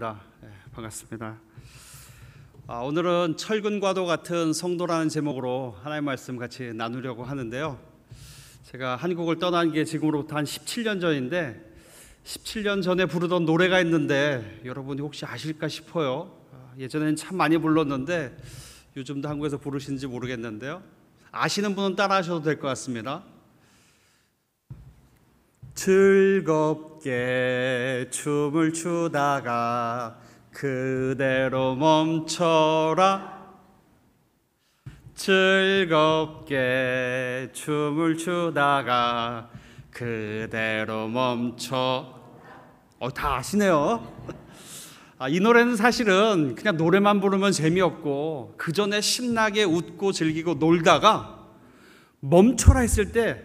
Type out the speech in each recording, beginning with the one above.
반갑습니다. 오늘은 철근과도 같은 성도라는 제목으로 하나님의 말씀 같이 나누려고 하는데요. 제가 한국을 떠난 게 지금으로부터 한 17년 전인데 17년 전에 부르던 노래가 있는데 여러분이 혹시 아실까 싶어요. 예전에는 참 많이 불렀는데 요즘도 한국에서 부르시는지 모르겠는데요. 아시는 분은 따라 하셔도 될 것 같습니다. 즐겁게 춤을 추다가 그대로 멈춰라. 즐겁게 춤을 추다가 그대로 멈춰. 다 아시네요. 이 노래는 사실은 그냥 노래만 부르면 재미없고 그 전에 신나게 웃고 즐기고 놀다가 멈춰라 했을 때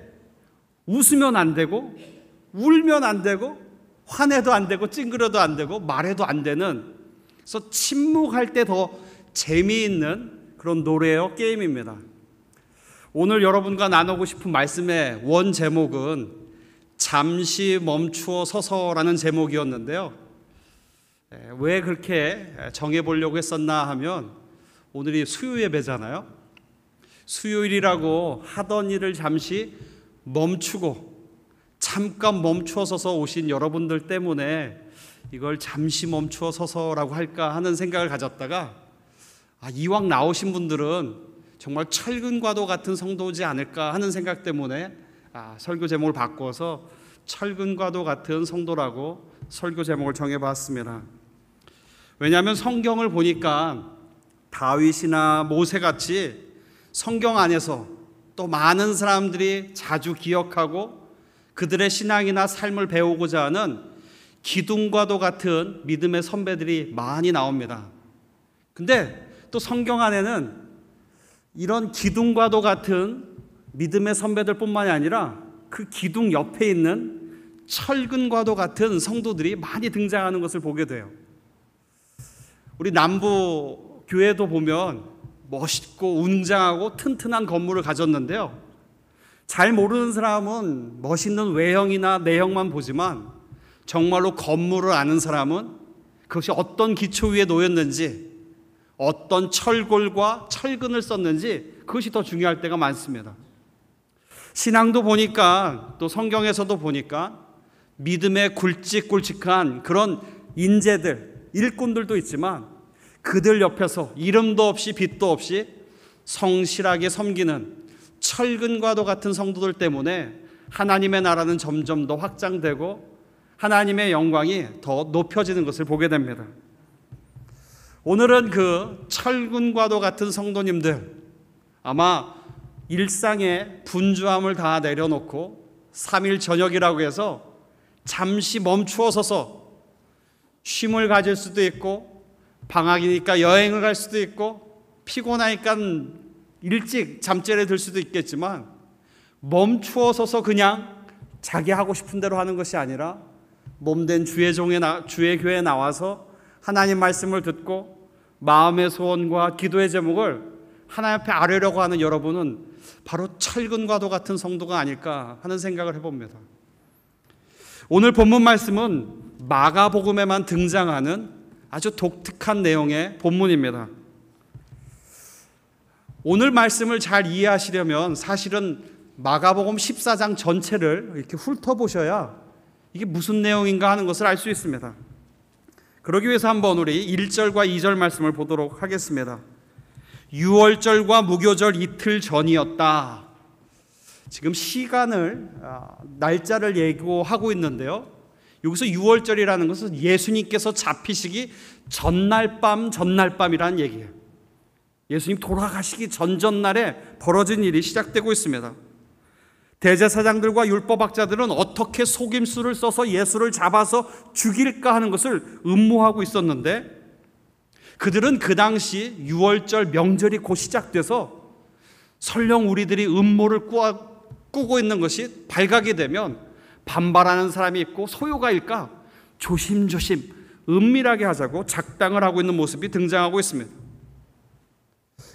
웃으면 안 되고 울면 안 되고 화내도 안 되고 찡그려도 안 되고 말해도 안 되는, 그래서 침묵할 때 더 재미있는 그런 노래요, 게임입니다. 오늘 여러분과 나누고 싶은 말씀의 원 제목은 잠시 멈추어 서서라는 제목이었는데요. 왜 그렇게 정해보려고 했었나 하면 오늘이 수요 예배잖아요. 수요일이라고 하던 일을 잠시 멈추고 잠깐 멈추어 서서 오신 여러분들 때문에 이걸 잠시 멈추어 서서라고 할까 하는 생각을 가졌다가 이왕 나오신 분들은 정말 철근과도 같은 성도지 않을까 하는 생각 때문에 설교 제목을 바꿔서 철근과도 같은 성도라고 설교 제목을 정해봤습니다. 왜냐하면 성경을 보니까 다윗이나 모세같이 성경 안에서 또 많은 사람들이 자주 기억하고 그들의 신앙이나 삶을 배우고자 하는 기둥과도 같은 믿음의 선배들이 많이 나옵니다. 근데 또 성경 안에는 이런 기둥과도 같은 믿음의 선배들뿐만이 아니라 그 기둥 옆에 있는 철근과도 같은 성도들이 많이 등장하는 것을 보게 돼요. 우리 남부 교회도 보면 멋있고 웅장하고 튼튼한 건물을 가졌는데요. 잘 모르는 사람은 멋있는 외형이나 내형만 보지만 정말로 건물을 아는 사람은 그것이 어떤 기초 위에 놓였는지, 어떤 철골과 철근을 썼는지 그것이 더 중요할 때가 많습니다. 신앙도 보니까 또 성경에서도 보니까 믿음의 굵직굵직한 그런 인재들, 일꾼들도 있지만 그들 옆에서 이름도 없이 빛도 없이 성실하게 섬기는 철근과도 같은 성도들 때문에 하나님의 나라는 점점 더 확장되고 하나님의 영광이 더 높여지는 것을 보게 됩니다. 오늘은 그 철근과도 같은 성도님들, 아마 일상의 분주함을 다 내려놓고 3일 저녁이라고 해서 잠시 멈추어 서서 쉼을 가질 수도 있고, 방학이니까 여행을 갈 수도 있고, 피곤하니까 일찍 잠자리에 들 수도 있겠지만 멈추어 서서 그냥 자기 하고 싶은 대로 하는 것이 아니라 몸된 주의 교회에 나와서 하나님 말씀을 듣고 마음의 소원과 기도의 제목을 하나님 앞에 아뢰려고 하는 여러분은 바로 철근과도 같은 성도가 아닐까 하는 생각을 해봅니다. 오늘 본문 말씀은 마가복음에만 등장하는 아주 독특한 내용의 본문입니다. 오늘 말씀을 잘 이해하시려면 사실은 마가복음 14장 전체를 이렇게 훑어보셔야 이게 무슨 내용인가 하는 것을 알 수 있습니다. 그러기 위해서 한번 우리 1절과 2절 말씀을 보도록 하겠습니다. 6월절과 무교절 이틀 전이었다. 지금 시간을, 날짜를 예고하고 있는데요. 여기서 6월절이라는 것은 예수님께서 잡히시기 전날밤이라는 얘기예요. 예수님 돌아가시기 전날에 벌어진 일이 시작되고 있습니다. 대제사장들과 율법학자들은 어떻게 속임수를 써서 예수를 잡아서 죽일까 하는 것을 음모하고 있었는데, 그들은 그 당시 6월절 명절이 곧 시작돼서 설령 우리들이 음모를 꾸고 있는 것이 발각이 되면 반발하는 사람이 있고 소요가 일까 조심조심 은밀하게 하자고 작당을 하고 있는 모습이 등장하고 있습니다.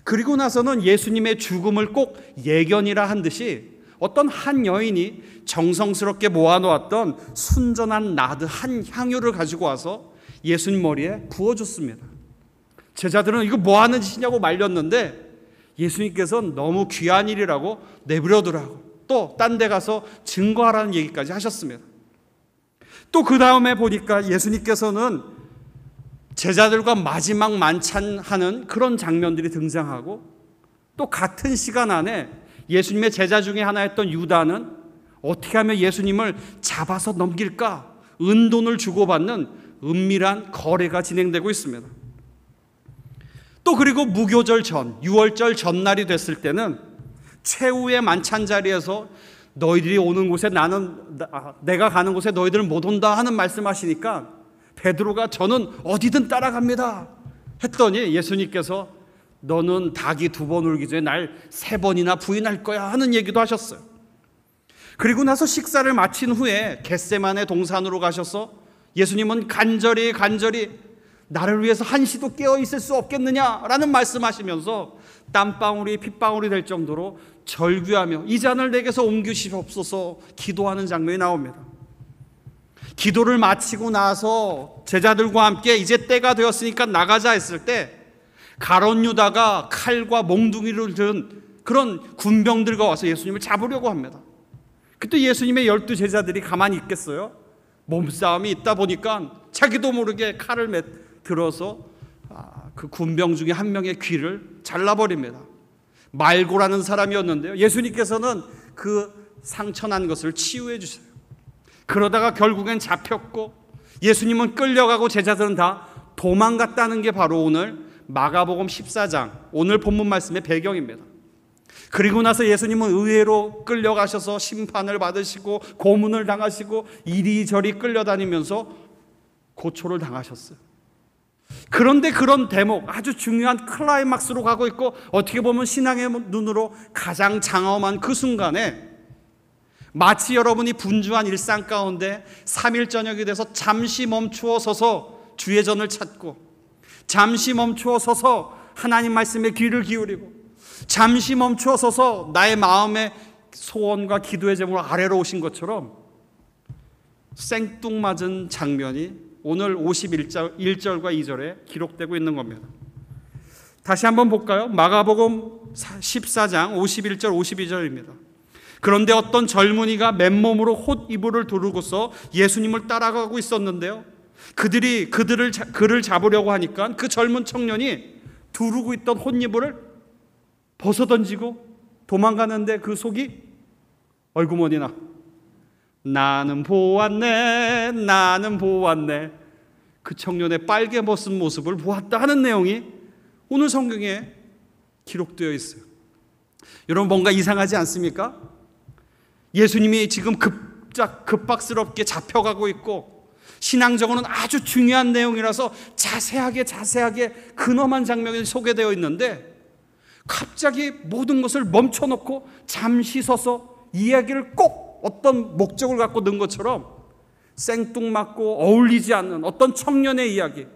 그리고 나서는 예수님의 죽음을 꼭 예견이라 한 듯이 어떤 한 여인이 정성스럽게 모아놓았던 순전한 나드 한 향유를 가지고 와서 예수님 머리에 부어줬습니다. 제자들은 이거 뭐 하는 짓이냐고 말렸는데 예수님께서는 너무 귀한 일이라고 내버려두라고 또 딴 데 가서 증거하라는 얘기까지 하셨습니다. 또 그 다음에 보니까 예수님께서는 제자들과 마지막 만찬하는 그런 장면들이 등장하고 또 같은 시간 안에 예수님의 제자 중에 하나였던 유다는 어떻게 하면 예수님을 잡아서 넘길까 은돈을 주고받는 은밀한 거래가 진행되고 있습니다. 또 그리고 무교절 전 6월절 전날이 됐을 때는 최후의 만찬 자리에서 너희들이 오는 곳에 내가 가는 곳에 너희들은 못 온다 하는 말씀하시니까 베드로가 저는 어디든 따라갑니다 했더니 예수님께서 너는 닭이 2번 울기 전에 날 3번이나 부인할 거야 하는 얘기도 하셨어요. 그리고 나서 식사를 마친 후에 겟세마네 동산으로 가셔서 예수님은 간절히 나를 위해서 한시도 깨어 있을 수 없겠느냐라는 말씀하시면서 땀방울이 핏방울이 될 정도로 절규하며 이 잔을 내게서 옮기시옵소서 기도하는 장면이 나옵니다. 기도를 마치고 나서 제자들과 함께 이제 때가 되었으니까 나가자 했을 때 가룟 유다가 칼과 몽둥이를 든 그런 군병들과 와서 예수님을 잡으려고 합니다. 그때 예수님의 12 제자들이 가만히 있겠어요? 몸싸움이 있다 보니까 자기도 모르게 칼을 들어서 그 군병 중에 한 명의 귀를 잘라버립니다. 말고라는 사람이었는데요, 예수님께서는 그 상처난 것을 치유해 주세요. 그러다가 결국엔 잡혔고 예수님은 끌려가고 제자들은 다 도망갔다는 게 바로 오늘 마가복음 14장 오늘 본문 말씀의 배경입니다. 그리고 나서 예수님은 의회로 끌려가셔서 심판을 받으시고 고문을 당하시고 이리저리 끌려다니면서 고초를 당하셨어요. 그런데 그런 대목, 아주 중요한 클라이막스로 가고 있고 어떻게 보면 신앙의 눈으로 가장 장엄한 그 순간에 마치 여러분이 분주한 일상 가운데 3일 저녁이 돼서 잠시 멈추어 서서 주의 전을 찾고 잠시 멈추어 서서 하나님 말씀에 귀를 기울이고 잠시 멈추어 서서 나의 마음의 소원과 기도의 제목으로 아래로 오신 것처럼 생뚱맞은 장면이 오늘 51절 1절과 2절에 기록되고 있는 겁니다. 다시 한번 볼까요? 마가복음 14장 51절 52절입니다. 그런데 어떤 젊은이가 맨몸으로 홑 이불을 두르고서 예수님을 따라가고 있었는데요, 그를 잡으려고 하니까 그 젊은 청년이 두르고 있던 홑 이불을 벗어던지고 도망가는데 그 속이 얼구머니나 나는 보았네 그 청년의 빨개 벗은 모습을 보았다 하는 내용이 오늘 성경에 기록되어 있어요. 여러분, 뭔가 이상하지 않습니까? 예수님이 지금 급박스럽게 잡혀가고 있고 신앙적으로는 아주 중요한 내용이라서 자세하게 근엄한 장면이 소개되어 있는데 갑자기 모든 것을 멈춰놓고 잠시 서서 이야기를 꼭 어떤 목적을 갖고 넣은 것처럼 생뚱맞고 어울리지 않는 어떤 청년의 이야기,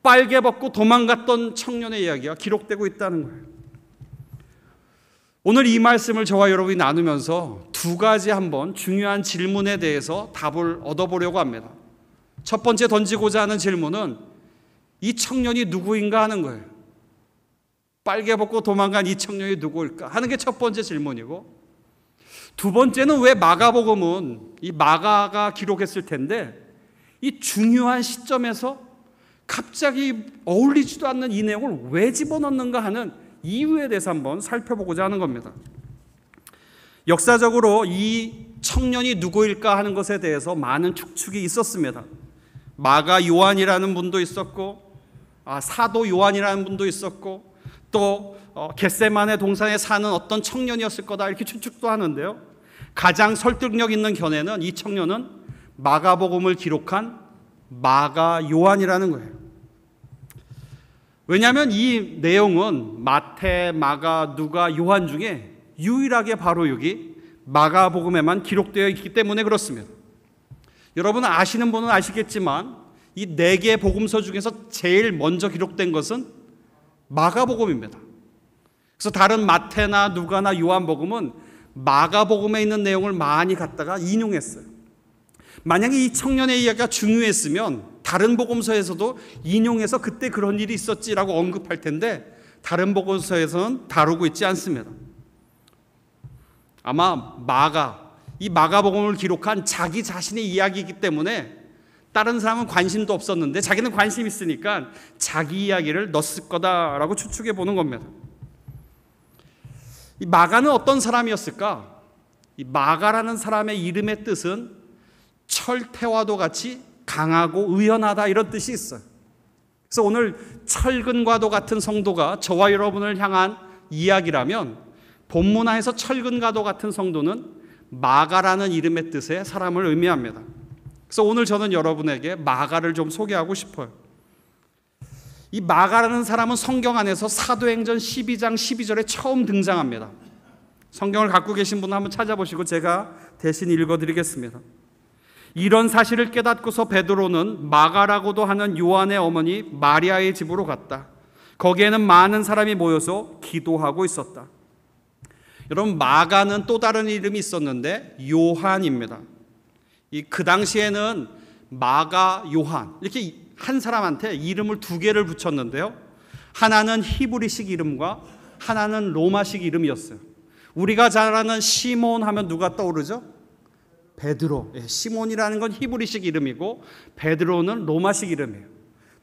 빨개 벗고 도망갔던 청년의 이야기가 기록되고 있다는 거예요. 오늘 이 말씀을 저와 여러분이 나누면서 2가지 한번 중요한 질문에 대해서 답을 얻어보려고 합니다. 첫 번째 던지고자 하는 질문은 이 청년이 누구인가 하는 거예요. 빨개 벗고 도망간 이 청년이 누구일까 하는 게 첫 번째 질문이고, 두 번째는 왜 마가복음은 이 마가가 기록했을 텐데 이 중요한 시점에서 갑자기 어울리지도 않는 이 내용을 왜 집어넣는가 하는 이유에 대해서 한번 살펴보고자 하는 겁니다. 역사적으로 이 청년이 누구일까 하는 것에 대해서 많은 축축이 있었습니다. 마가 요한이라는 분도 있었고, 사도 요한이라는 분도 있었고, 또 겟세마네 동산에 사는 어떤 청년이었을 거다 이렇게 추측도 하는데요, 가장 설득력 있는 견해는 이 청년은 마가복음을 기록한 마가 요한이라는 거예요. 왜냐하면 이 내용은 마태, 마가, 누가, 요한 중에 유일하게 바로 여기 마가복음에만 기록되어 있기 때문에 그렇습니다. 여러분 아시는 분은 아시겠지만 이 4개 복음서 중에서 제일 먼저 기록된 것은 마가복음입니다. 그래서 다른 마태나 누가나 요한복음은 마가복음에 있는 내용을 많이 갖다가 인용했어요. 만약에 이 청년의 이야기가 중요했으면 다른 복음서에서도 인용해서 그때 그런 일이 있었지라고 언급할 텐데 다른 복음서에서는 다루고 있지 않습니다. 아마 이 마가복음을 기록한 자기 자신의 이야기이기 때문에 다른 사람은 관심도 없었는데 자기는 관심 있으니까 자기 이야기를 넣었을 거다라고 추측해 보는 겁니다. 이 마가는 어떤 사람이었을까? 이 마가라는 사람의 이름의 뜻은 철퇴와도 같이 강하고 의연하다 이런 뜻이 있어요. 그래서 오늘 철근과도 같은 성도가 저와 여러분을 향한 이야기라면 본문화에서 철근과도 같은 성도는 마가라는 이름의 뜻의 사람을 의미합니다. 그래서 오늘 저는 여러분에게 마가를 좀 소개하고 싶어요. 이 마가라는 사람은 성경 안에서 사도행전 12장 12절에 처음 등장합니다. 성경을 갖고 계신 분은 한번 찾아보시고 제가 대신 읽어드리겠습니다. 이런 사실을 깨닫고서 베드로는 마가라고도 하는 요한의 어머니 마리아의 집으로 갔다. 거기에는 많은 사람이 모여서 기도하고 있었다. 여러분, 마가는 또 다른 이름이 있었는데 요한입니다. 그 당시에는 마가, 요한 이렇게 한 사람한테 이름을 두 개를 붙였는데요. 하나는 히브리식 이름과 하나는 로마식 이름이었어요. 우리가 잘 아는 시몬 하면 누가 떠오르죠? 베드로. 시몬이라는 건 히브리식 이름이고 베드로는 로마식 이름이에요.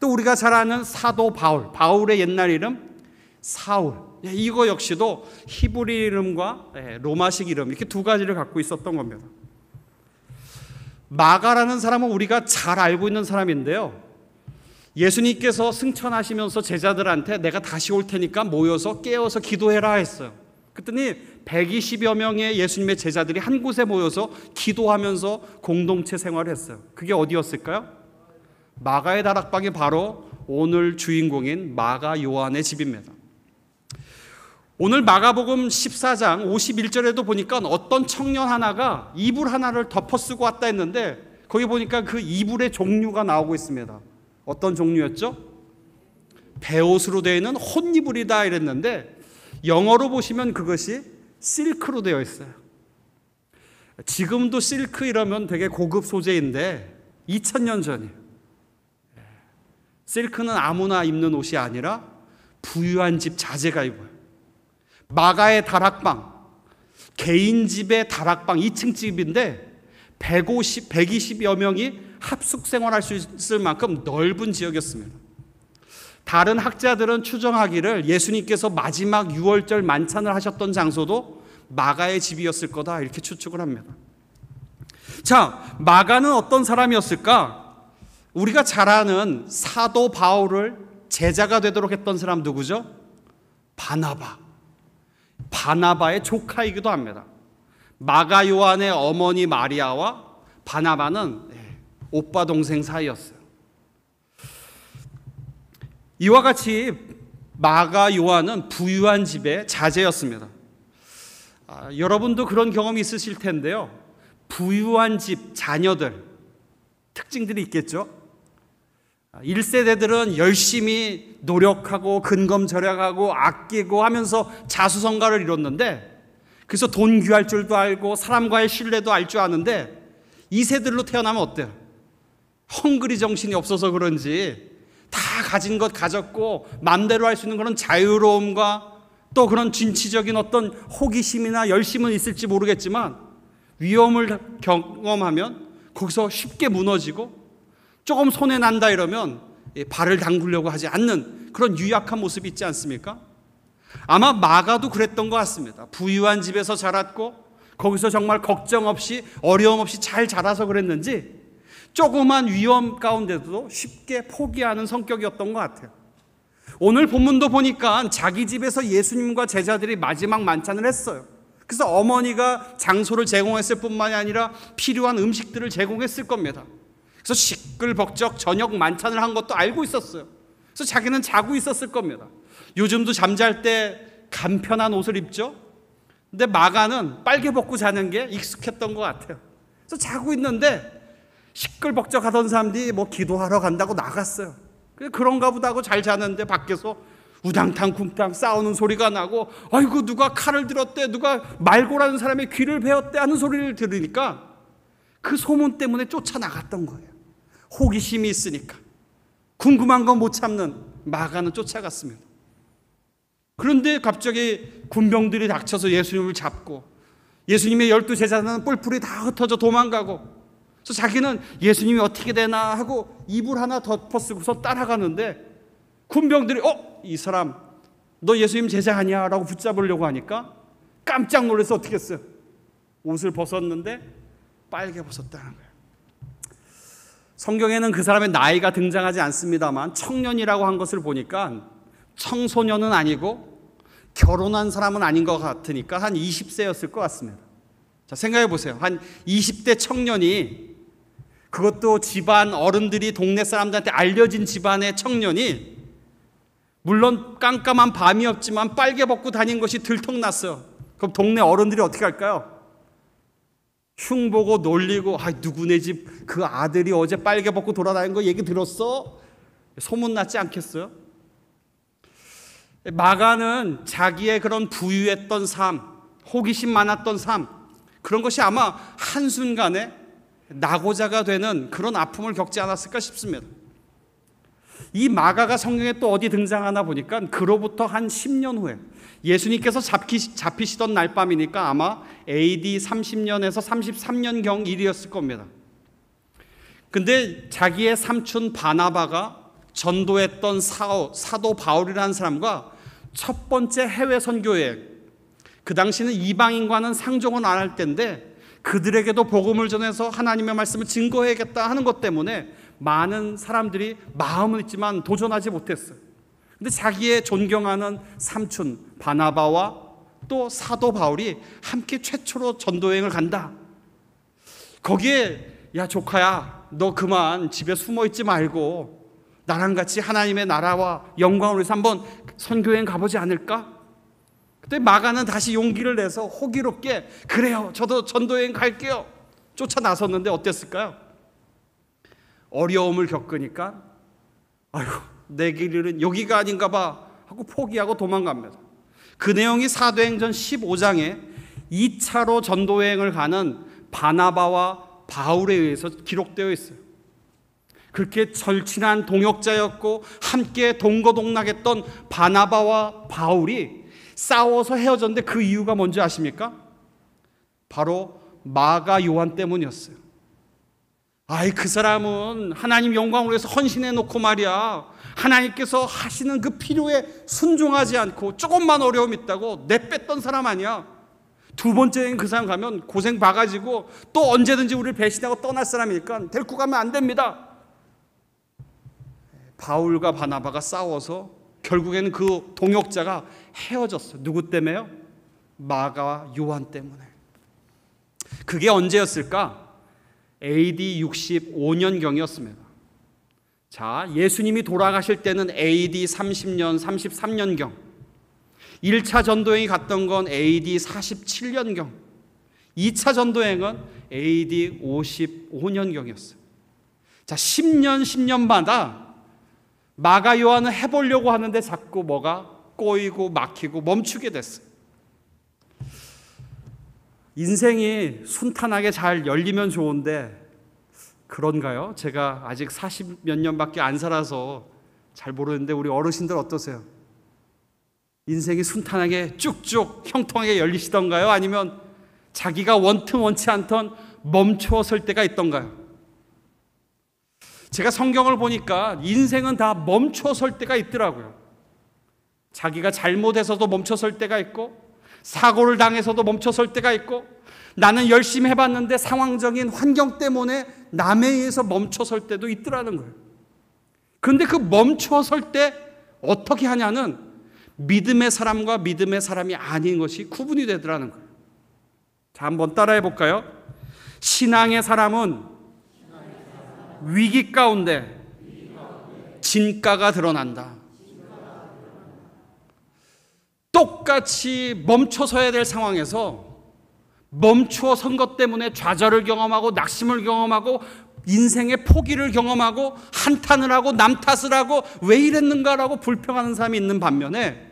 또 우리가 잘 아는 사도 바울의 옛날 이름 사울. 이거 역시도 히브리 이름과 로마식 이름 이렇게 두 가지를 갖고 있었던 겁니다. 마가라는 사람은 우리가 잘 알고 있는 사람인데요. 예수님께서 승천하시면서 제자들한테 내가 다시 올 테니까 모여서 깨어서 기도해라 했어요. 그랬더니 120여 명의 예수님의 제자들이 한 곳에 모여서 기도하면서 공동체 생활을 했어요. 그게 어디였을까요? 마가의 다락방이 바로 오늘 주인공인 마가 요한의 집입니다. 오늘 마가복음 14장 51절에도 보니까 어떤 청년 하나가 이불 하나를 덮어 쓰고 왔다 했는데 거기 보니까 그 이불의 종류가 나오고 있습니다. 어떤 종류였죠? 베옷으로 되어 있는 혼이불이다 이랬는데 영어로 보시면 그것이 실크로 되어 있어요. 지금도 실크 이러면 되게 고급 소재인데 2000년 전이에요. 실크는 아무나 입는 옷이 아니라 부유한 집 자제가 입어요. 마가의 다락방, 개인 집의 다락방 2층 집인데 120여 명이 합숙 생활할 수 있을 만큼 넓은 지역이었습니다. 다른 학자들은 추정하기를 예수님께서 마지막 유월절 만찬을 하셨던 장소도 마가의 집이었을 거다 이렇게 추측을 합니다. 자, 마가는 어떤 사람이었을까? 우리가 잘 아는 사도 바울을 제자가 되도록 했던 사람 누구죠? 바나바의 조카이기도 합니다. 마가 요한의 어머니 마리아와 바나바는 오빠 동생 사이였어요. 이와 같이 마가 요한은 부유한 집의 자제였습니다. 여러분도 그런 경험이 있으실 텐데요. 부유한 집 자녀들 특징들이 있겠죠. 1세대들은 열심히 노력하고 근검절약하고 아끼고 하면서 자수성가를 이뤘는데 그래서 돈 귀할 줄도 알고 사람과의 신뢰도 알 줄 아는데 2세들로 태어나면 어때요? 헝그리 정신이 없어서 그런지 다 가진 것 가졌고 마음대로 할 수 있는 그런 자유로움과 또 그런 진취적인 어떤 호기심이나 열심은 있을지 모르겠지만 위험을 경험하면 거기서 쉽게 무너지고 조금 손해난다 이러면 발을 담그려고 하지 않는 그런 유약한 모습이 있지 않습니까? 아마 마가도 그랬던 것 같습니다. 부유한 집에서 자랐고 거기서 정말 걱정 없이 어려움 없이 잘 자라서 그랬는지 조그만 위험 가운데도 쉽게 포기하는 성격이었던 것 같아요. 오늘 본문도 보니까 자기 집에서 예수님과 제자들이 마지막 만찬을 했어요. 그래서 어머니가 장소를 제공했을 뿐만이 아니라 필요한 음식들을 제공했을 겁니다. 그래서 시끌벅적 저녁 만찬을 한 것도 알고 있었어요. 그래서 자기는 자고 있었을 겁니다. 요즘도 잠잘 때 간편한 옷을 입죠. 근데 마가는 빨개 벗고 자는 게 익숙했던 것 같아요. 그래서 자고 있는데 시끌벅적 하던 사람들이 뭐 기도하러 간다고 나갔어요. 그런가 보다 하고 잘 자는데 밖에서 우당탕 쿵탕 싸우는 소리가 나고 아이고 누가 칼을 들었대, 누가 말고라는 사람의 귀를 베었대 하는 소리를 들으니까 그 소문 때문에 쫓아나갔던 거예요. 호기심이 있으니까 궁금한 건 못 참는 마가는 쫓아갔습니다. 그런데 갑자기 군병들이 닥쳐서 예수님을 잡고 예수님의 12 제자는 뿔뿔이 다 흩어져 도망가고, 그래서 자기는 예수님이 어떻게 되나 하고 이불 하나 덮어 쓰고서 따라가는데 군병들이 이 사람 너 예수님 제자 아니야? 라고 붙잡으려고 하니까 깜짝 놀라서 어떻게 했어요? 옷을 벗었는데 빨개 벗었다는 거예요. 성경에는 그 사람의 나이가 등장하지 않습니다만 청년이라고 한 것을 보니까 청소년은 아니고 결혼한 사람은 아닌 것 같으니까 한 20세였을 것 같습니다. 자, 생각해 보세요. 한 20대 청년이, 그것도 집안 어른들이 동네 사람들한테 알려진 집안의 청년이, 물론 깜깜한 밤이었지만 빨개 벗고 다닌 것이 들통났어요. 그럼 동네 어른들이 어떻게 할까요? 흉보고 놀리고, 누구네 집 그 아들이 어제 빨개 벗고 돌아다닌 거 얘기 들었어? 소문났지 않겠어요? 마가는 자기의 그런 부유했던 삶, 호기심 많았던 삶, 그런 것이 아마 한순간에 낙오자가 되는 그런 아픔을 겪지 않았을까 싶습니다. 이 마가가 성경에 또 어디 등장하나 보니까 그로부터 한 10년 후에 예수님께서 잡히시던 날밤이니까 아마 AD 30년에서 33년경 일이었을 겁니다. 근데 자기의 삼촌 바나바가 전도했던 사도 바울이라는 사람과 첫 번째 해외 선교여행, 그 당시는 이방인과는 상종은 안 할 때인데 그들에게도 복음을 전해서 하나님의 말씀을 증거해야겠다 하는 것 때문에 많은 사람들이 마음은 있지만 도전하지 못했어요. 근데 자기의 존경하는 삼촌 바나바와 또 사도 바울이 함께 최초로 전도여행을 간다. 거기에 야 조카야, 너 그만 집에 숨어 있지 말고 나랑 같이 하나님의 나라와 영광을 위해서 한번 선교여행 가보지 않을까? 그때 마가는 다시 용기를 내서 호기롭게 그래요, 저도 전도여행 갈게요 쫓아 나섰는데 어땠을까요? 어려움을 겪으니까 내 길은 여기가 아닌가 봐 하고 포기하고 도망갑니다. 그 내용이 사도행전 15장에 2차로 전도여행을 가는 바나바와 바울에 의해서 기록되어 있어요. 그렇게 절친한 동역자였고 함께 동거동락했던 바나바와 바울이 싸워서 헤어졌는데 그 이유가 뭔지 아십니까? 바로 마가 요한 때문이었어요. 그 사람은 하나님 영광을 위해서 헌신해 놓고 말이야, 하나님께서 하시는 그 필요에 순종하지 않고 조금만 어려움 있다고 내뺐던 사람 아니야. 두 번째는 그 사람 가면 고생 봐가지고 또 언제든지 우리를 배신하고 떠날 사람이니까 데리고 가면 안 됩니다. 바울과 바나바가 싸워서 결국에는 그 동역자가 헤어졌어요. 누구 때문에요? 마가 요한 때문에. 그게 언제였을까? AD 65년경이었습니다. 자, 예수님이 돌아가실 때는 AD 30년, 33년경. 1차 전도여행이 갔던 건 AD 47년경. 2차 전도여행은 AD 55년경이었어요. 자, 10년마다 마가 요한은 해보려고 하는데 자꾸 뭐가 꼬이고 막히고 멈추게 됐어요. 인생이 순탄하게 잘 열리면 좋은데 그런가요? 제가 아직 40몇 년밖에 안 살아서 잘 모르는데 우리 어르신들 어떠세요? 인생이 순탄하게 쭉쭉 형통하게 열리시던가요? 아니면 자기가 원튼 원치 않던 멈추어 설 때가 있던가요? 제가 성경을 보니까 인생은 다 멈춰 설 때가 있더라고요. 자기가 잘못해서도 멈춰 설 때가 있고, 사고를 당해서도 멈춰 설 때가 있고, 나는 열심히 해봤는데 상황적인 환경 때문에 남에 의해서 멈춰 설 때도 있더라는 거예요. 그런데 그 멈춰 설 때 어떻게 하냐는 믿음의 사람과 믿음의 사람이 아닌 것이 구분이 되더라는 거예요. 자, 한번 따라해 볼까요? 신앙의 사람은 위기 가운데 진가가 드러난다. 똑같이 멈춰서야 될 상황에서 멈추어 선 것 때문에 좌절을 경험하고 낙심을 경험하고 인생의 포기를 경험하고 한탄을 하고 남 탓을 하고 왜 이랬는가라고 불평하는 사람이 있는 반면에,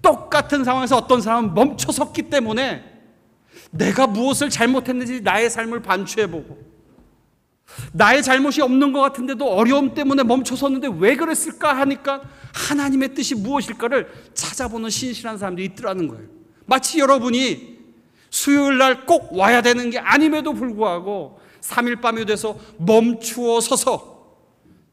똑같은 상황에서 어떤 사람은 멈춰 섰기 때문에 내가 무엇을 잘못했는지 나의 삶을 반추해보고, 나의 잘못이 없는 것 같은데도 어려움 때문에 멈춰섰는데 왜 그랬을까 하니까 하나님의 뜻이 무엇일까를 찾아보는 신실한 사람들이 있더라는 거예요. 마치 여러분이 수요일 날 꼭 와야 되는 게 아님에도 불구하고 3일 밤이 돼서 멈추어 서서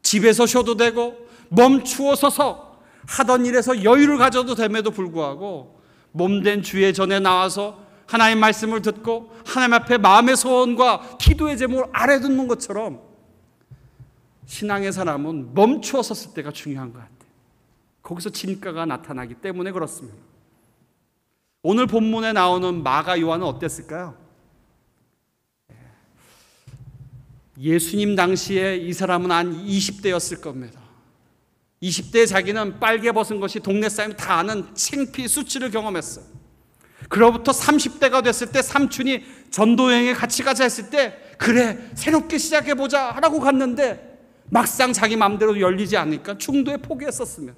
집에서 쉬어도 되고 멈추어 서서 하던 일에서 여유를 가져도 됨에도 불구하고 몸된 주의 전에 나와서 하나님 말씀을 듣고 하나님 앞에 마음의 소원과 기도의 제목을 아뢰듣는 것처럼 신앙의 사람은 멈추어 섰을 때가 중요한 것 같아요. 거기서 진가가 나타나기 때문에 그렇습니다. 오늘 본문에 나오는 마가 요한은 어땠을까요? 예수님 당시에 이 사람은 한 20대였을 겁니다. 20대에 자기는 빨개 벗은 것이 동네 사람이 다 아는 창피 수치를 경험했어요. 그로부터 30대가 됐을 때 삼촌이 전도여행에 같이 가자 했을 때 그래 새롭게 시작해보자 하라고 갔는데 막상 자기 마음대로 열리지 않으니까 중도에 포기했었으면,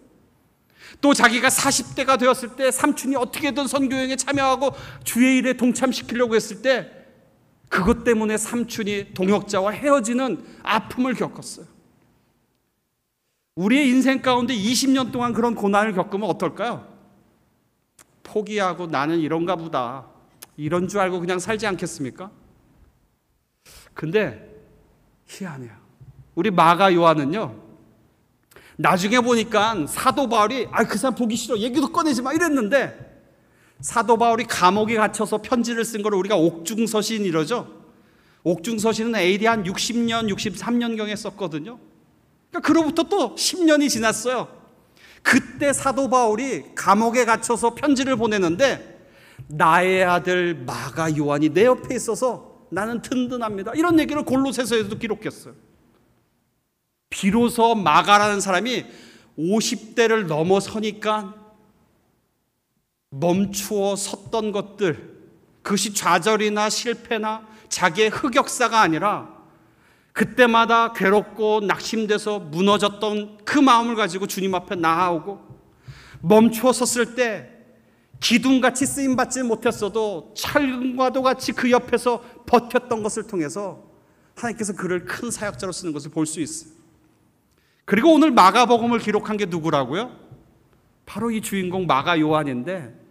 또 자기가 40대가 되었을 때 삼촌이 어떻게든 선교여행에 참여하고 주의 일에 동참시키려고 했을 때 그것 때문에 삼촌이 동역자와 헤어지는 아픔을 겪었어요. 우리의 인생 가운데 20년 동안 그런 고난을 겪으면 어떨까요? 포기하고 나는 이런가 보다, 이런 줄 알고 그냥 살지 않겠습니까? 근데 희한해요. 우리 마가 요한은요, 나중에 보니까 사도 바울이 그 사람 보기 싫어 얘기도 꺼내지 마 이랬는데, 사도 바울이 감옥에 갇혀서 편지를 쓴 걸 우리가 옥중서신 이러죠. 옥중서신은 AD 한 60년 63년경에 썼거든요. 그러니까 그로부터 또 10년이 지났어요. 그때 사도 바울이 감옥에 갇혀서 편지를 보내는데 나의 아들 마가 요한이 내 옆에 있어서 나는 든든합니다, 이런 얘기를 골로새서에도 기록했어요. 비로소 마가라는 사람이 50대를 넘어서니까 멈추어 섰던 것들, 그것이 좌절이나 실패나 자기의 흑역사가 아니라 그때마다 괴롭고 낙심돼서 무너졌던 그 마음을 가지고 주님 앞에 나아오고, 멈추어 섰을 때 기둥같이 쓰임받지 못했어도 철근과도 같이 그 옆에서 버텼던 것을 통해서 하나님께서 그를 큰 사역자로 쓰는 것을 볼 수 있어요. 그리고 오늘 마가복음을 기록한 게 누구라고요? 바로 이 주인공 마가 요한인데,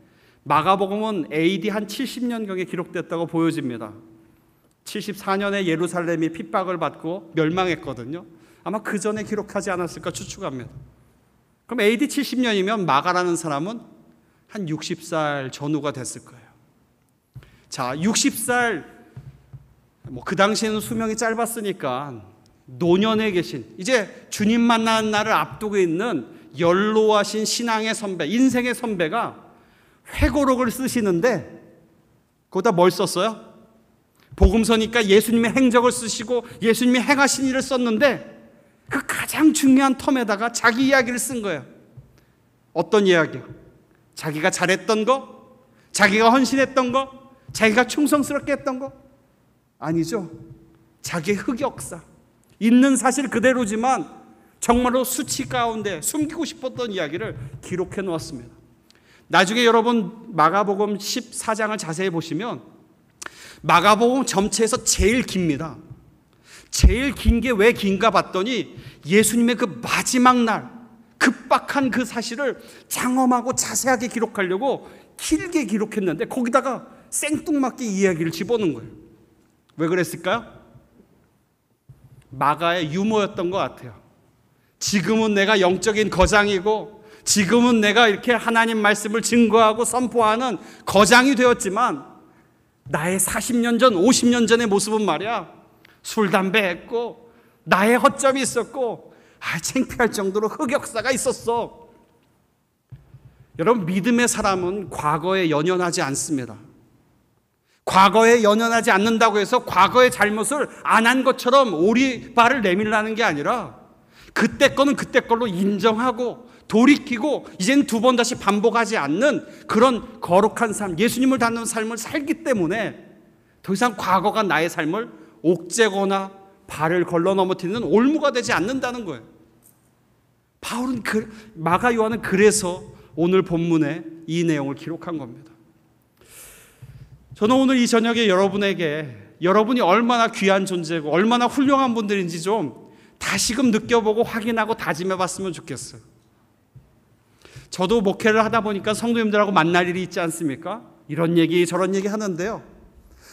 마가복음은 AD 한 70년경에 기록됐다고 보여집니다. 74년에 예루살렘이 핍박을 받고 멸망했거든요. 아마 그 전에 기록하지 않았을까 추측합니다. 그럼 AD 70년이면 마가라는 사람은 한 60살 전후가 됐을 거예요. 자, 60살, 그 당시에는 수명이 짧았으니까 노년에 계신, 이제 주님 만나는 날을 앞두고 있는 연로하신 신앙의 선배, 인생의 선배가 회고록을 쓰시는데 거기다 뭘 썼어요? 복음서니까 예수님의 행적을 쓰시고 예수님이 행하신 일을 썼는데 그 가장 중요한 텀에다가 자기 이야기를 쓴 거예요. 어떤 이야기요? 자기가 잘했던 거? 자기가 헌신했던 거? 자기가 충성스럽게 했던 거? 아니죠. 자기의 흑역사, 있는 사실 그대로지만 정말로 수치 가운데 숨기고 싶었던 이야기를 기록해 놓았습니다. 나중에 여러분 마가복음 14장을 자세히 보시면 마가복음 전체에서 제일 깁니다. 제일 긴 게 왜 긴가 봤더니 예수님의 그 마지막 날 급박한 그 사실을 장엄하고 자세하게 기록하려고 길게 기록했는데 거기다가 생뚱맞게 이야기를 집어넣은 거예요. 왜 그랬을까요? 마가의 유머였던 것 같아요. 지금은 내가 영적인 거장이고 지금은 내가 이렇게 하나님 말씀을 증거하고 선포하는 거장이 되었지만 나의 40년 전, 50년 전의 모습은 말이야, 술, 담배 했고 나의 허점이 있었고 창피할 정도로 흑역사가 있었어. 여러분, 믿음의 사람은 과거에 연연하지 않습니다. 과거에 연연하지 않는다고 해서 과거의 잘못을 안 한 것처럼 오리발을 내밀라는 게 아니라 그때 거는 그때 걸로 인정하고 돌이키고 이제는 두 번 다시 반복하지 않는 그런 거룩한 삶, 예수님을 닮는 삶을 살기 때문에 더 이상 과거가 나의 삶을 옥죄거나 발을 걸러 넘어뜨리는 올무가 되지 않는다는 거예요. 바울은 마가 요한은 그래서 오늘 본문에 이 내용을 기록한 겁니다. 저는 오늘 이 저녁에 여러분에게 여러분이 얼마나 귀한 존재고 얼마나 훌륭한 분들인지 좀 다시금 느껴보고 확인하고 다짐해 봤으면 좋겠어요. 저도 목회를 하다 보니까 성도님들하고 만날 일이 있지 않습니까? 이런 얘기 저런 얘기 하는데요,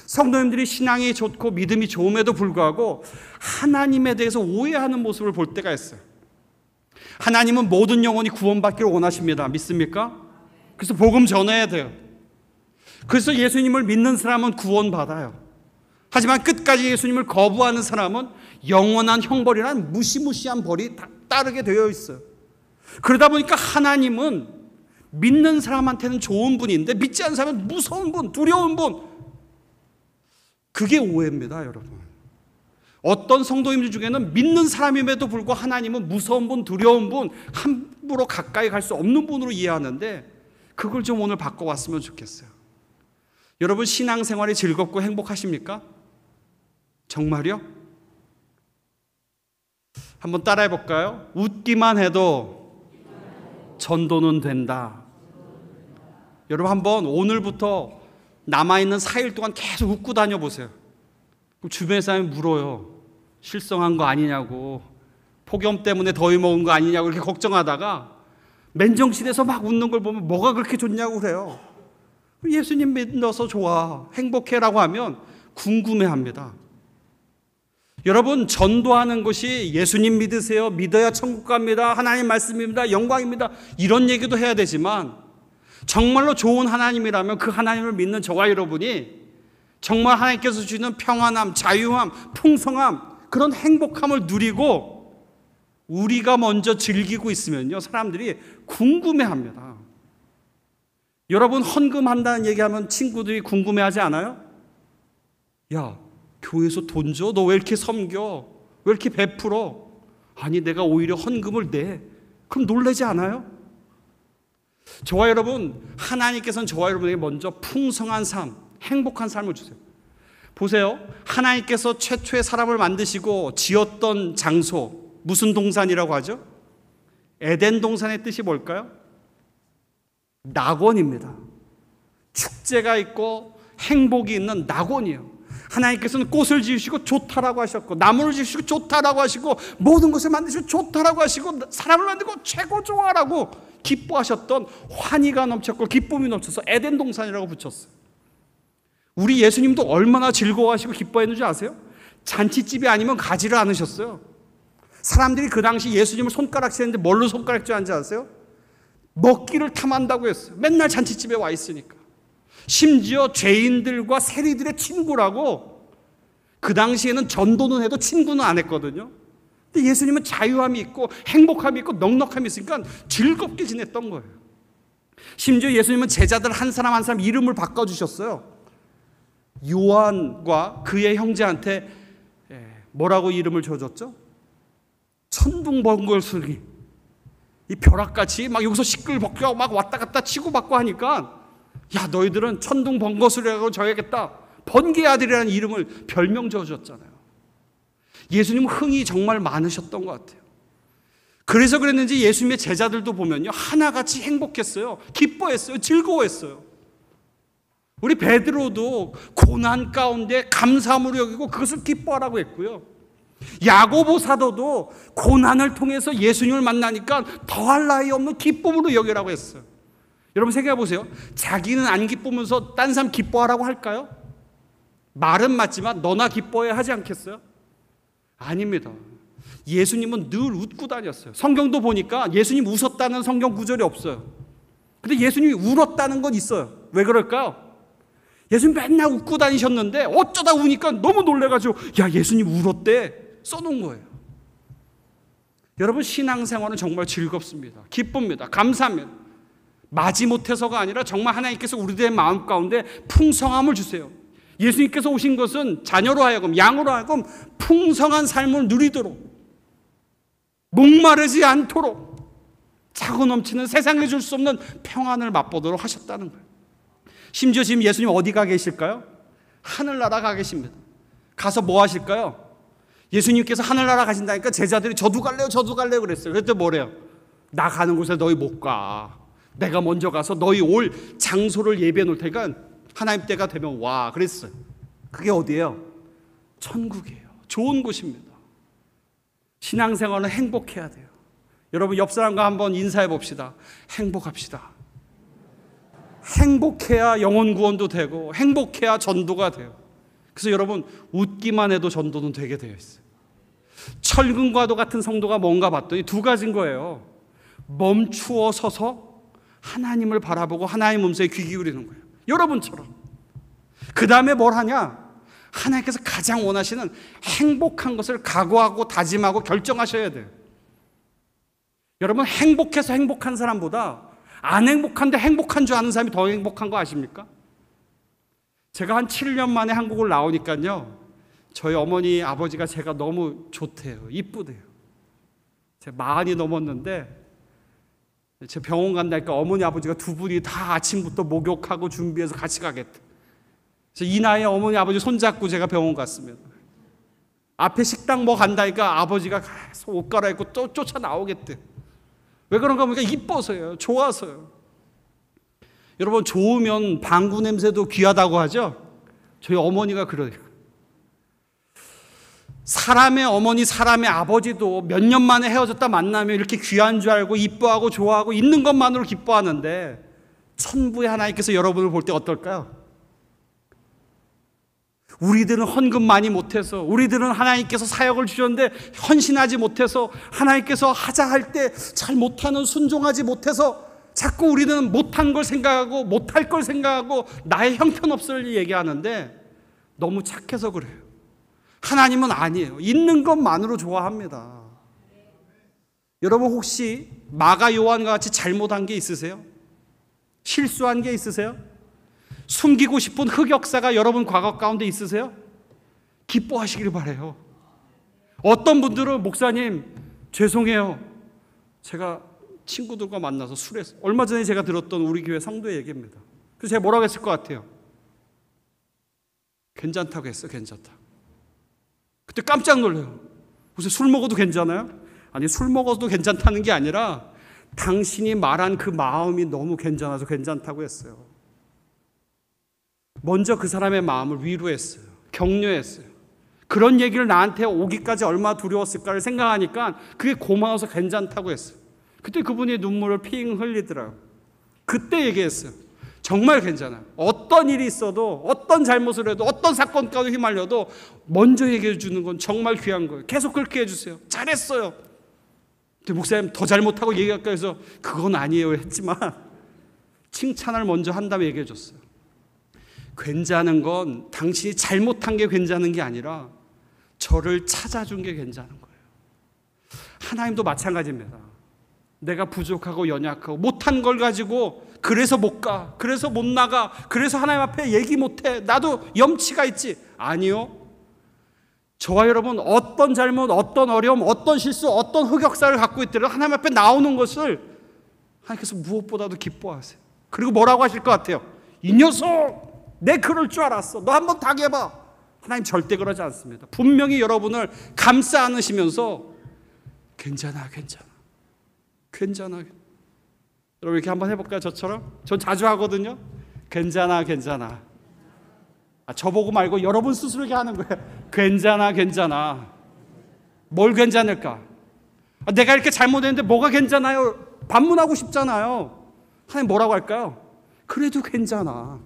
성도님들이 신앙이 좋고 믿음이 좋음에도 불구하고 하나님에 대해서 오해하는 모습을 볼 때가 있어요. 하나님은 모든 영혼이 구원받기를 원하십니다. 믿습니까? 그래서 복음 전해야 돼요. 그래서 예수님을 믿는 사람은 구원받아요. 하지만 끝까지 예수님을 거부하는 사람은 영원한 형벌이란 무시무시한 벌이 따르게 되어 있어요. 그러다 보니까 하나님은 믿는 사람한테는 좋은 분인데 믿지 않는 사람은 무서운 분, 두려운 분. 그게 오해입니다, 여러분. 어떤 성도님들 중에는 믿는 사람임에도 불구하고 하나님은 무서운 분, 두려운 분, 함부로 가까이 갈 수 없는 분으로 이해하는데 그걸 좀 오늘 바꿔왔으면 좋겠어요. 여러분, 신앙생활이 즐겁고 행복하십니까? 정말요? 한번 따라해 볼까요? 웃기만 해도 전도는 된다. 여러분, 한번 오늘부터 남아있는 4일 동안 계속 웃고 다녀보세요. 그럼 주변 사람이 물어요. 실성한 거 아니냐고, 폭염 때문에 더위 먹은 거 아니냐고 이렇게 걱정하다가 맨정신에서 막 웃는 걸 보면 뭐가 그렇게 좋냐고 그래요. 예수님 믿어서 좋아, 행복해라고 하면 궁금해합니다. 여러분, 전도하는 것이 예수님 믿으세요, 믿어야 천국 갑니다, 하나님 말씀입니다, 영광입니다, 이런 얘기도 해야 되지만 정말로 좋은 하나님이라면 그 하나님을 믿는 저와 여러분이 정말 하나님께서 주시는 평안함, 자유함, 풍성함, 그런 행복함을 누리고 우리가 먼저 즐기고 있으면요, 사람들이 궁금해합니다. 여러분, 헌금한다는 얘기하면 친구들이 궁금해하지 않아요? 야, 교회에서 돈 줘? 너 왜 이렇게 섬겨? 왜 이렇게 베풀어? 아니, 내가 오히려 헌금을 내. 그럼 놀라지 않아요? 저와 여러분, 하나님께서는 저와 여러분에게 먼저 풍성한 삶, 행복한 삶을 주세요. 보세요. 하나님께서 최초의 사람을 만드시고 지었던 장소, 무슨 동산이라고 하죠? 에덴 동산의 뜻이 뭘까요? 낙원입니다. 축제가 있고 행복이 있는 낙원이에요. 하나님께서는 꽃을 지으시고 좋다라고 하셨고, 나무를 지으시고 좋다라고 하시고, 모든 것을 만드시고 좋다라고 하시고, 사람을 만들고 최고 좋아라고 기뻐하셨던 환희가 넘쳤고 기쁨이 넘쳐서 에덴 동산이라고 붙였어요. 우리 예수님도 얼마나 즐거워하시고 기뻐했는지 아세요? 잔치집이 아니면 가지를 않으셨어요. 사람들이 그 당시 예수님을 손가락질했는데 뭘로 손가락질하는지 아세요? 먹기를 탐한다고 했어요. 맨날 잔치집에 와 있으니까. 심지어 죄인들과 세리들의 친구라고, 그 당시에는 전도는 해도 친구는 안 했거든요. 근데 예수님은 자유함이 있고 행복함이 있고 넉넉함이 있으니까 즐겁게 지냈던 거예요. 심지어 예수님은 제자들 한 사람 한 사람 이름을 바꿔주셨어요. 요한과 그의 형제한테 뭐라고 이름을 줘줬죠? 천둥번개소리, 이 벼락같이 막 여기서 시끌벅적 막 왔다 갔다 치고받고 하니까, 야, 너희들은 천둥번개소리라고 줘야겠다, 번개의 아들이라는 이름을 별명 지어줬잖아요. 예수님은 흥이 정말 많으셨던 것 같아요. 그래서 그랬는지 예수님의 제자들도 보면요, 하나같이 행복했어요. 기뻐했어요. 즐거워했어요. 우리 베드로도 고난 가운데 감사함으로 여기고 그것을 기뻐하라고 했고요. 야고보 사도도 고난을 통해서 예수님을 만나니까 더할 나위 없는 기쁨으로 여기라고 했어요. 여러분, 생각해 보세요. 자기는 안 기쁘면서 딴 사람 기뻐하라고 할까요? 말은 맞지만 너나 기뻐해야 하지 않겠어요? 아닙니다. 예수님은 늘 웃고 다녔어요. 성경도 보니까 예수님 웃었다는 성경 구절이 없어요. 근데 예수님이 울었다는 건 있어요. 왜 그럴까요? 예수님 맨날 웃고 다니셨는데 어쩌다 우니까 너무 놀래가지고, 야, 예수님 울었대 써놓은 거예요. 여러분, 신앙생활은 정말 즐겁습니다. 기쁩니다. 감사합니다. 마지못해서가 아니라 정말 하나님께서 우리들의 마음 가운데 풍성함을 주세요. 예수님께서 오신 것은 자녀로 하여금, 양으로 하여금 풍성한 삶을 누리도록, 목마르지 않도록, 차고 넘치는 세상에 줄 수 없는 평안을 맛보도록 하셨다는 거예요. 심지어 지금 예수님 어디 가 계실까요? 하늘나라 가 계십니다. 가서 뭐 하실까요? 예수님께서 하늘나라 가신다니까 제자들이 저도 갈래요, 저도 갈래요 그랬어요. 그랬더니 뭐래요? 나 가는 곳에 너희 못 가. 내가 먼저 가서 너희 올 장소를 예비해 놓을 테니까 하나님 때가 되면 와 그랬어요. 그게 어디예요? 천국이에요. 좋은 곳입니다. 신앙생활은 행복해야 돼요. 여러분 옆 사람과 한번 인사해 봅시다. 행복합시다. 행복해야 영혼 구원도 되고 행복해야 전도가 돼요. 그래서 여러분 웃기만 해도 전도는 되게 되어 있어요. 철근과도 같은 성도가 뭔가 봤더니 두 가지인 거예요. 멈추어 서서 하나님을 바라보고 하나님 음성에 귀 기울이는 거예요. 여러분처럼. 그 다음에 뭘 하냐? 하나님께서 가장 원하시는 행복한 것을 각오하고 다짐하고 결정하셔야 돼요. 여러분 행복해서 행복한 사람보다 안 행복한데 행복한 줄 아는 사람이 더 행복한 거 아십니까? 제가 한 7년 만에 한국을 나오니까요, 저희 어머니 아버지가 제가 너무 좋대요. 이쁘대요. 제가 40이 넘었는데 제 병원 간다니까 어머니 아버지가 두 분이 다 아침부터 목욕하고 준비해서 같이 가겠대. 그래서 이 나이에 어머니 아버지 손잡고 제가 병원 갔습니다. 앞에 식당 뭐 간다니까 아버지가 계속 옷 갈아입고 또 쫓아 나오겠대. 왜 그런가 보니까 이뻐서요. 좋아서요. 여러분 좋으면 방구 냄새도 귀하다고 하죠. 저희 어머니가 그래요. 사람의 어머니, 사람의 아버지도 몇 년 만에 헤어졌다 만나면 이렇게 귀한 줄 알고 이뻐하고 좋아하고 있는 것만으로 기뻐하는데 천부의 하나님께서 여러분을 볼 때 어떨까요? 우리들은 헌금 많이 못해서, 우리들은 하나님께서 사역을 주셨는데 헌신하지 못해서, 하나님께서 하자 할 때 잘 못하는, 순종하지 못해서 자꾸 우리는 못한 걸 생각하고 못할 걸 생각하고 나의 형편없을 얘기하는데 너무 착해서 그래요. 하나님은 아니에요. 있는 것만으로 좋아합니다. 여러분 혹시 마가 요한과 같이 잘못한 게 있으세요? 실수한 게 있으세요? 숨기고 싶은 흑역사가 여러분 과거 가운데 있으세요? 기뻐하시길 바라요. 어떤 분들은 목사님 죄송해요. 제가 친구들과 만나서 술했어요. 얼마 전에 제가 들었던 우리 교회 성도의 얘기입니다. 그래서 제가 뭐라고 했을 것 같아요? 괜찮다고 했어요. 괜찮다. 그때 깜짝 놀라요. 무슨 술 먹어도 괜찮아요? 아니 술 먹어도 괜찮다는 게 아니라 당신이 말한 그 마음이 너무 괜찮아서 괜찮다고 했어요. 먼저 그 사람의 마음을 위로했어요. 격려했어요. 그런 얘기를 나한테 오기까지 얼마나 두려웠을까를 생각하니까 그게 고마워서 괜찮다고 했어요. 그때 그분이 눈물을 핑 흘리더라고요. 그때 얘기했어요. 정말 괜찮아요. 어떤 일이 있어도, 어떤 잘못을 해도, 어떤 사건까지 휘말려도 먼저 얘기해 주는 건 정말 귀한 거예요. 계속 그렇게 해주세요. 잘했어요. 근데 목사님 더 잘못하고 얘기할까 해서 그건 아니에요 했지만 칭찬을 먼저 한 다음에 얘기해 줬어요. 괜찮은 건 당신이 잘못한 게 괜찮은 게 아니라 저를 찾아준 게 괜찮은 거예요. 하나님도 마찬가지입니다. 내가 부족하고 연약하고 못한 걸 가지고 그래서 못 가, 그래서 못 나가, 그래서 하나님 앞에 얘기 못해, 나도 염치가 있지. 아니요. 저와 여러분 어떤 잘못, 어떤 어려움, 어떤 실수, 어떤 흑역사를 갖고 있더라도 하나님 앞에 나오는 것을 하나님께서 무엇보다도 기뻐하세요. 그리고 뭐라고 하실 것 같아요? 이 녀석, 내 그럴 줄 알았어. 너 한번 당해봐. 하나님 절대 그러지 않습니다. 분명히 여러분을 감싸 안으시면서 괜찮아, 괜찮아, 괜찮아. 여러분 이렇게 한번 해볼까요? 저처럼? 전 자주 하거든요. 괜찮아, 괜찮아. 저보고 말고 여러분 스스로 이렇게 하는 거예요. 괜찮아, 괜찮아. 뭘 괜찮을까? 내가 이렇게 잘못했는데 뭐가 괜찮아요? 반문하고 싶잖아요. 하나님 뭐라고 할까요? 그래도 괜찮아.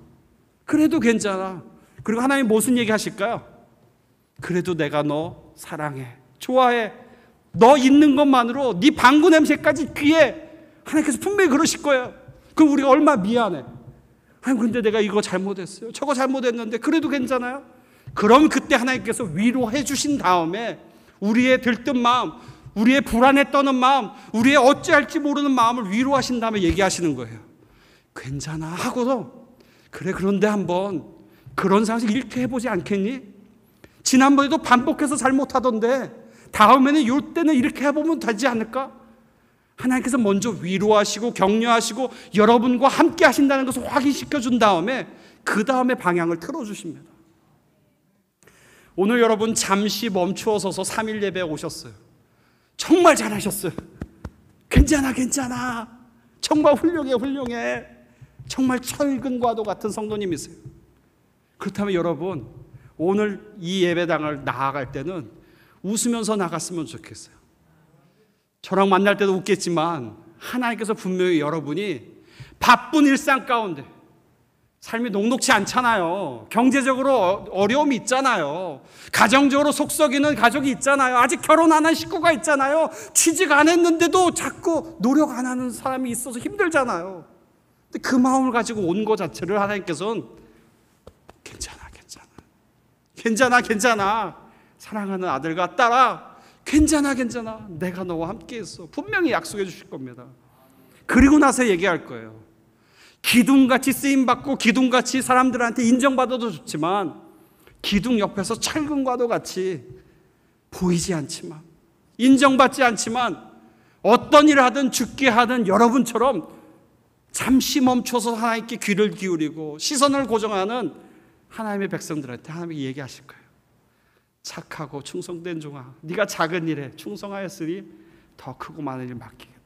그래도 괜찮아. 그리고 하나님 무슨 얘기 하실까요? 그래도 내가 너 사랑해, 좋아해. 너 있는 것만으로 네 방구 냄새까지 귀해. 하나님께서 분명히 그러실 거예요. 그럼 우리가 얼마나 미안해. 하나님 근데 내가 이거 잘못했어요. 저거 잘못했는데 그래도 괜찮아요? 그럼 그때 하나님께서 위로해 주신 다음에 우리의 들뜬 마음, 우리의 불안에 떠는 마음, 우리의 어찌할지 모르는 마음을 위로하신 다음에 얘기하시는 거예요. 괜찮아 하고도 그래 그런데 한번 그런 상황에서 이렇게 해보지 않겠니? 지난번에도 반복해서 잘못하던데 다음에는 이때는 이렇게 해보면 되지 않을까? 하나님께서 먼저 위로하시고 격려하시고 여러분과 함께 하신다는 것을 확인시켜 준 다음에 그 다음에 방향을 틀어주십니다. 오늘 여러분 잠시 멈추어 서서 3일 예배에 오셨어요. 정말 잘하셨어요. 괜찮아, 괜찮아. 정말 훌륭해, 훌륭해. 정말 철근과도 같은 성도님이세요. 그렇다면 여러분 오늘 이 예배당을 나아갈 때는 웃으면서 나갔으면 좋겠어요. 저랑 만날 때도 웃겠지만 하나님께서 분명히 여러분이 바쁜 일상 가운데 삶이 녹록지 않잖아요. 경제적으로 어려움이 있잖아요. 가정적으로 속썩이는 가족이 있잖아요. 아직 결혼 안 한 식구가 있잖아요. 취직 안 했는데도 자꾸 노력 안 하는 사람이 있어서 힘들잖아요. 근데 그 마음을 가지고 온 것 자체를 하나님께서는 괜찮아. 사랑하는 아들과 딸아, 괜찮아. 내가 너와 함께 있어. 분명히 약속해 주실 겁니다. 그리고 나서 얘기할 거예요. 기둥같이 쓰임받고 기둥같이 사람들한테 인정받아도 좋지만 기둥 옆에서 철근과도 같이 보이지 않지만, 인정받지 않지만 어떤 일을 하든 죽게 하든 여러분처럼 잠시 멈춰서 하나님께 귀를 기울이고 시선을 고정하는 하나님의 백성들한테 하나님이 얘기하실 거예요. 착하고 충성된 종아, 네가 작은 일에 충성하였으니 더 크고 많은 일 맡기겠다.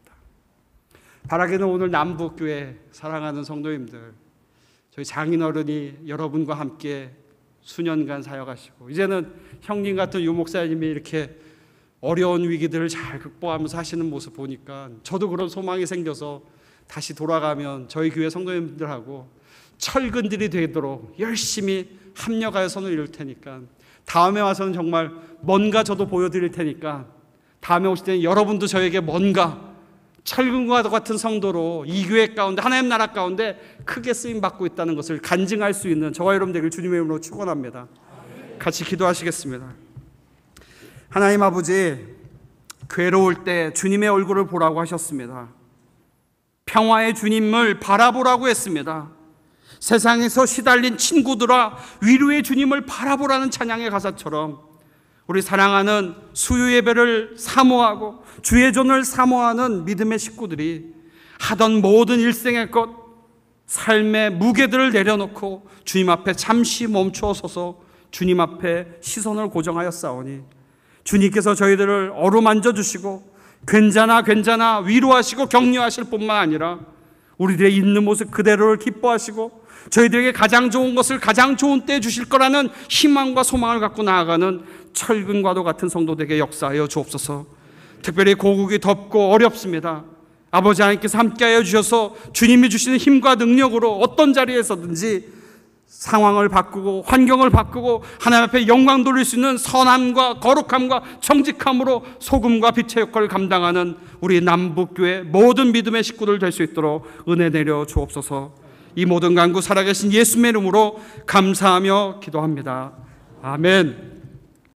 바라기는 오늘 남북교회 사랑하는 성도님들, 저희 장인어른이 여러분과 함께 수년간 사역하시고 이제는 형님 같은 유목사님이 이렇게 어려운 위기들을 잘 극복하면서 하시는 모습 보니까 저도 그런 소망이 생겨서 다시 돌아가면 저희 교회 성도님들하고 철근들이 되도록 열심히 합력하여 선을 이룰 테니까 다음에 와서는 정말 뭔가 저도 보여드릴 테니까 다음에 오실 때는 여러분도 저에게 뭔가 철근과 같은 성도로 이 교회 가운데 하나님 나라 가운데 크게 쓰임받고 있다는 것을 간증할 수 있는 저와 여러분 되길 주님의 이름으로 축원합니다. 같이 기도하시겠습니다. 하나님 아버지, 괴로울 때 주님의 얼굴을 보라고 하셨습니다. 평화의 주님을 바라보라고 했습니다. 세상에서 시달린 친구들아 위로의 주님을 바라보라는 찬양의 가사처럼 우리 사랑하는 수요 예배를 사모하고 주의 존을 사모하는 믿음의 식구들이 하던 모든 일생의 것, 삶의 무게들을 내려놓고 주님 앞에 잠시 멈추어 서서 주님 앞에 시선을 고정하여 싸우니 주님께서 저희들을 어루만져 주시고 괜찮아 위로하시고 격려하실 뿐만 아니라 우리들의 있는 모습 그대로를 기뻐하시고 저희들에게 가장 좋은 것을 가장 좋은 때에 주실 거라는 희망과 소망을 갖고 나아가는 철근과도 같은 성도들에게 역사하여 주옵소서. 특별히 고국이 덥고 어렵습니다. 아버지 하나님께서 함께하여 주셔서 주님이 주시는 힘과 능력으로 어떤 자리에서든지 상황을 바꾸고 환경을 바꾸고 하나님 앞에 영광 돌릴 수 있는 선함과 거룩함과 정직함으로 소금과 빛의 역할을 감당하는 우리 남북교회 모든 믿음의 식구들 될 수 있도록 은혜 내려 주옵소서. 이 모든 간구 살아계신 예수님의 이름으로 감사하며 기도합니다. 아멘.